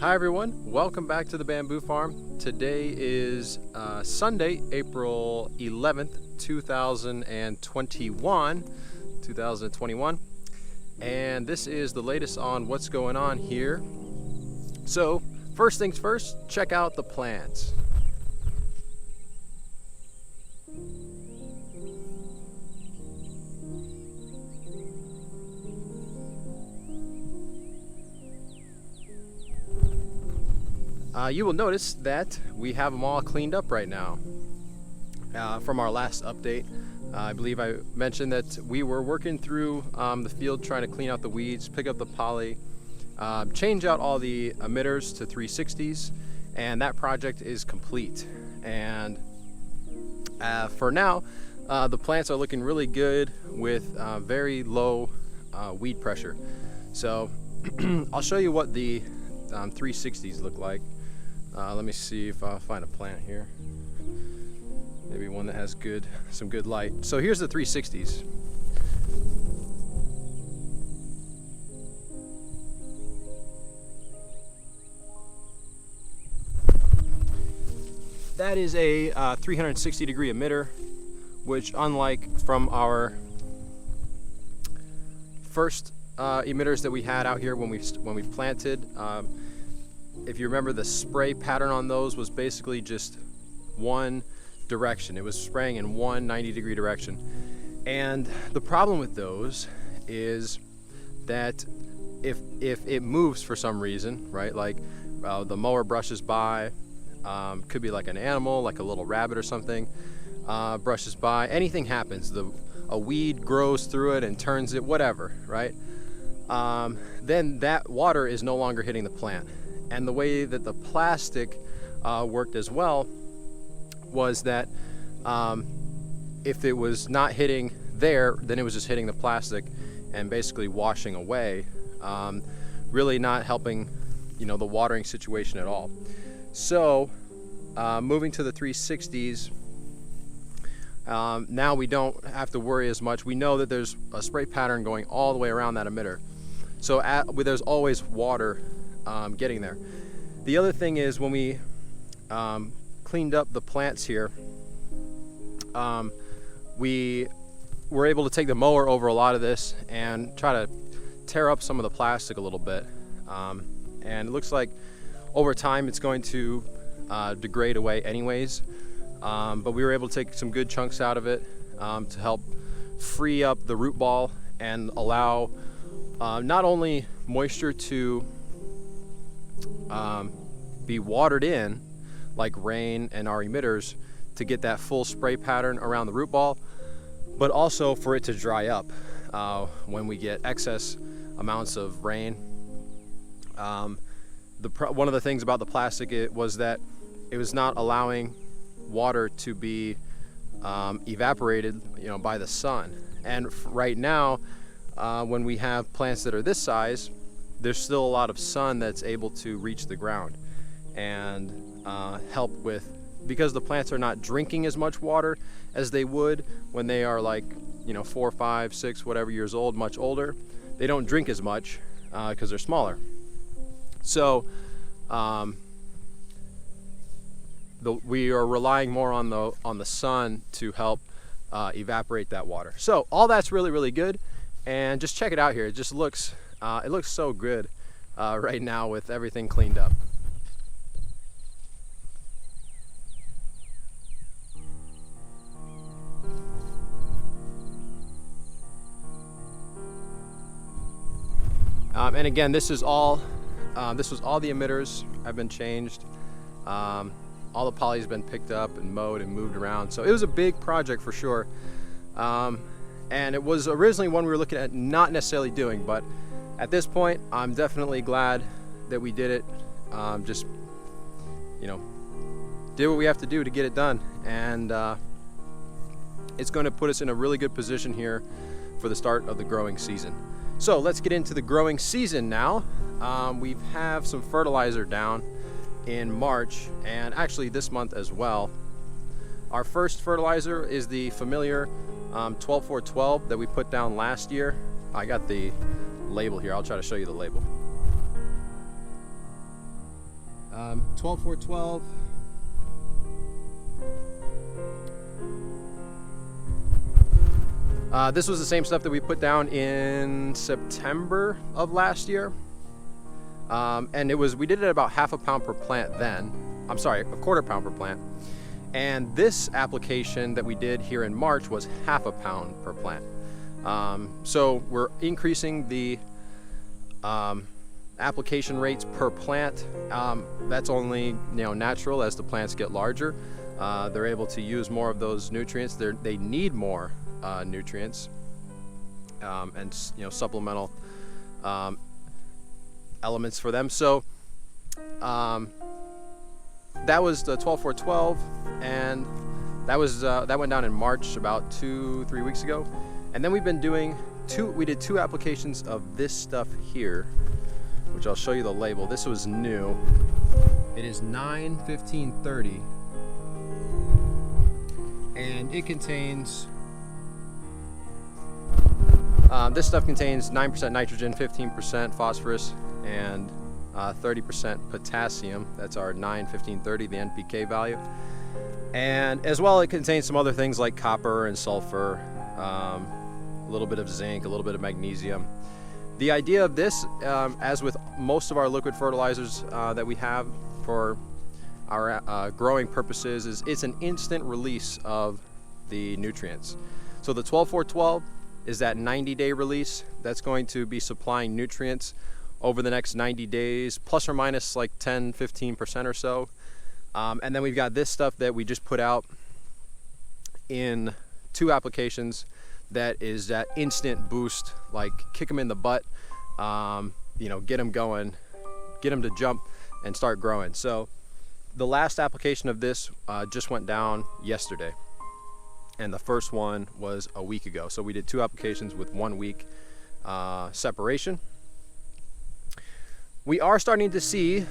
Hi everyone, welcome back to the Bamboo Farm. Today is Sunday, April 11th, 2021, and this is the latest on what's going on here. So first things first, check out the plants. You will notice that we have them all cleaned up right now. From our last update, I believe I mentioned that we were working through the field trying to clean out the weeds, pick up the poly, change out all the emitters to 360s, and that project is complete. And for now, the plants are looking really good with very low weed pressure. So I'll show you what the 360s look like. Let me see if I'll find a plant here. Maybe one that has some good light. So here's the 360s. That is a 360 degree emitter, which unlike from our first emitters that we had out here when we planted, if you remember, the spray pattern on those was basically just one direction. It was spraying in one 90-degree direction. And the problem with those is that if it moves for some reason, right, like the mower brushes by, could be like an animal, like a little rabbit or something, brushes by, anything happens, a weed grows through it and turns it, whatever, right? Then that water is no longer hitting the plant. And the way that the plastic worked as well was that if it was not hitting there, then it was just hitting the plastic and basically washing away, really not helping, the watering situation at all. So moving to the 360s, now we don't have to worry as much. We know that there's a spray pattern going all the way around that emitter. So there's always water getting there. The other thing is, when we cleaned up the plants here, we were able to take the mower over a lot of this and try to tear up some of the plastic a little bit. And it looks like over time it's going to degrade away anyways. But we were able to take some good chunks out of it to help free up the root ball and allow not only moisture to be watered in like rain and our emitters to get that full spray pattern around the root ball, but also for it to dry up when we get excess amounts of rain. One of the things about the plastic was that it was not allowing water to be evaporated, by the sun. And right now, when we have plants that are this size, there's still a lot of sun that's able to reach the ground and help with, because the plants are not drinking as much water as they would when they are like 4, 5, 6, whatever years old, much older. They don't drink as much because they're smaller. So we are relying more on the sun to help evaporate that water. So all that's really, really good. And just check it out here. It just looks so good right now with everything cleaned up. And again, this was all the emitters have been changed. All the poly's been picked up and mowed and moved around. So it was a big project for sure. And it was originally one we were looking at not necessarily doing, but at this point, I'm definitely glad that we did it. Just, did what we have to do to get it done. And it's going to put us in a really good position here for the start of the growing season. So let's get into the growing season now. We have some fertilizer down in March, and actually this month as well. Our first fertilizer is the familiar 12-4-12 that we put down last year. I got the label here. I'll try to show you the label. 12-4-12. This was the same stuff that we put down in September of last year. And we did it at about half a pound per plant then. I'm sorry, a quarter pound per plant. And this application that we did here in March was half a pound per plant. So we're increasing the application rates per plant. That's only natural as the plants get larger. They're able to use more of those nutrients. They need more nutrients and supplemental elements for them. So that was the 12-4-12, and that went down in March about 2-3 weeks ago. And then we've been doing we did two applications of this stuff here, which I'll show you the label. This was new. It is 9-15-30, and it contains this stuff contains 9% nitrogen, 15% phosphorus, and 30% potassium. That's our 9-15-30, the NPK value. And as well, it contains some other things like copper and sulfur, a little bit of zinc, a little bit of magnesium. The idea of this, as with most of our liquid fertilizers that we have for our growing purposes, is it's an instant release of the nutrients. So the 12-4-12 is that 90-day release that's going to be supplying nutrients over the next 90 days, plus or minus like 10-15% or so. And then we've got this stuff that we just put out in two applications that is that instant boost, like kick them in the butt, get them going, get them to jump and start growing. So the last application of this just went down yesterday, and the first one was a week ago. So we did two applications with 1 week separation. We are starting to see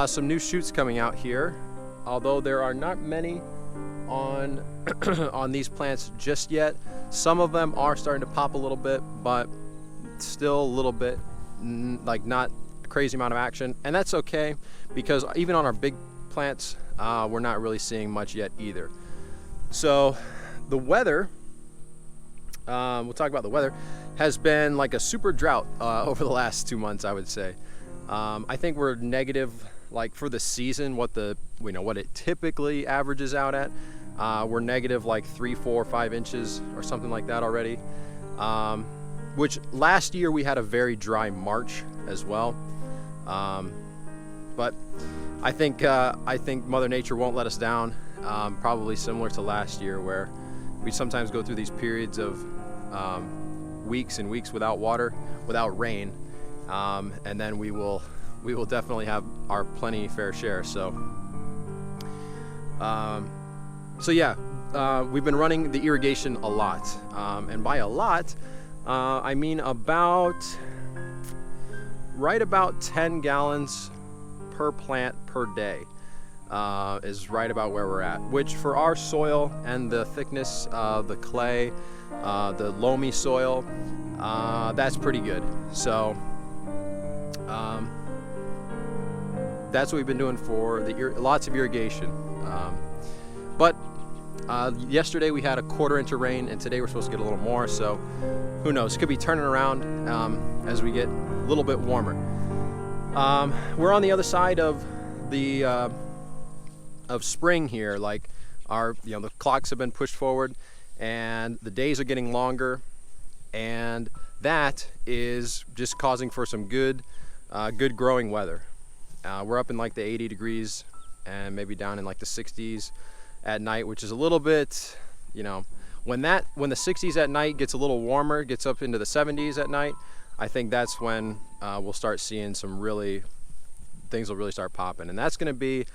some new shoots coming out here, although there are not many on on these plants just yet. Some of them are starting to pop a little bit, but still a little bit, like not a crazy amount of action. And that's okay, because even on our big plants, we're not really seeing much yet either. So the weather, we'll talk about the weather, has been like a super drought over the last 2 months, I would say. I think we're negative, like for the season, what it typically averages out at. We're negative like 3, 4, 5 inches or something like that already. Which last year we had a very dry March as well. But I think Mother Nature won't let us down. Probably similar to last year, where we sometimes go through these periods of weeks and weeks without water, without rain. And then we will definitely have our plenty fair share. So yeah, we've been running the irrigation a lot, and by a lot, I mean right about 10 gallons per plant per day is right about where we're at, which for our soil and the thickness of the clay, the loamy soil, that's pretty good. So that's what we've been doing for lots of irrigation. But yesterday we had a 1/4 inch of rain, and today we're supposed to get a little more. So who knows? Could be turning around as we get a little bit warmer. We're on the other side of the of spring here. Like the clocks have been pushed forward, and the days are getting longer, and that is just causing for some good growing weather. We're up in like the 80 degrees and maybe down in like the 60s at night, which is a little bit, when the 60s at night gets a little warmer, gets up into the 70s at night, I think that's when we'll start seeing things will really start popping. And that's going to be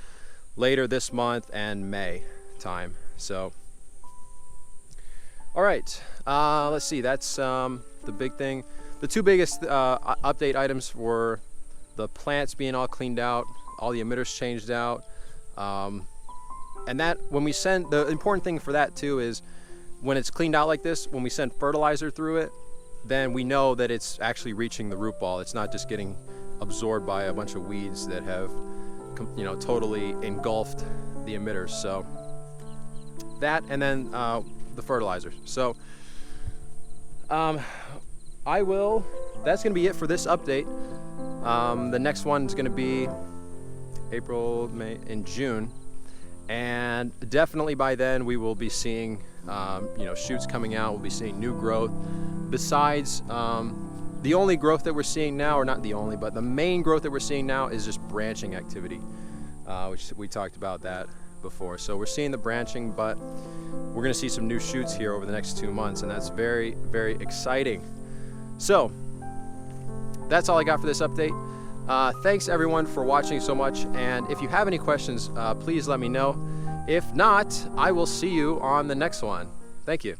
later this month and May time. So, all right, let's see, that's the big thing. The two biggest update items were the plants being all cleaned out, all the emitters changed out, and that when we send, the important thing for that too is when it's cleaned out like this, when we send fertilizer through it, then we know that it's actually reaching the root ball. It's not just getting absorbed by a bunch of weeds that have totally engulfed the emitters. So that, and then the fertilizer. So that's gonna be it for this update. The next one's gonna be April, May, and June, and definitely by then we will be seeing shoots coming out. We'll be seeing new growth. Besides, the only growth that we're seeing now, or not the only, but the main growth that we're seeing now is just branching activity, which we talked about that before. So we're seeing the branching, but we're gonna see some new shoots here over the next 2 months, and that's very, very exciting. So that's all I got for this update. Thanks everyone for watching so much, and if you have any questions, please let me know. If not, I will see you on the next one. Thank you.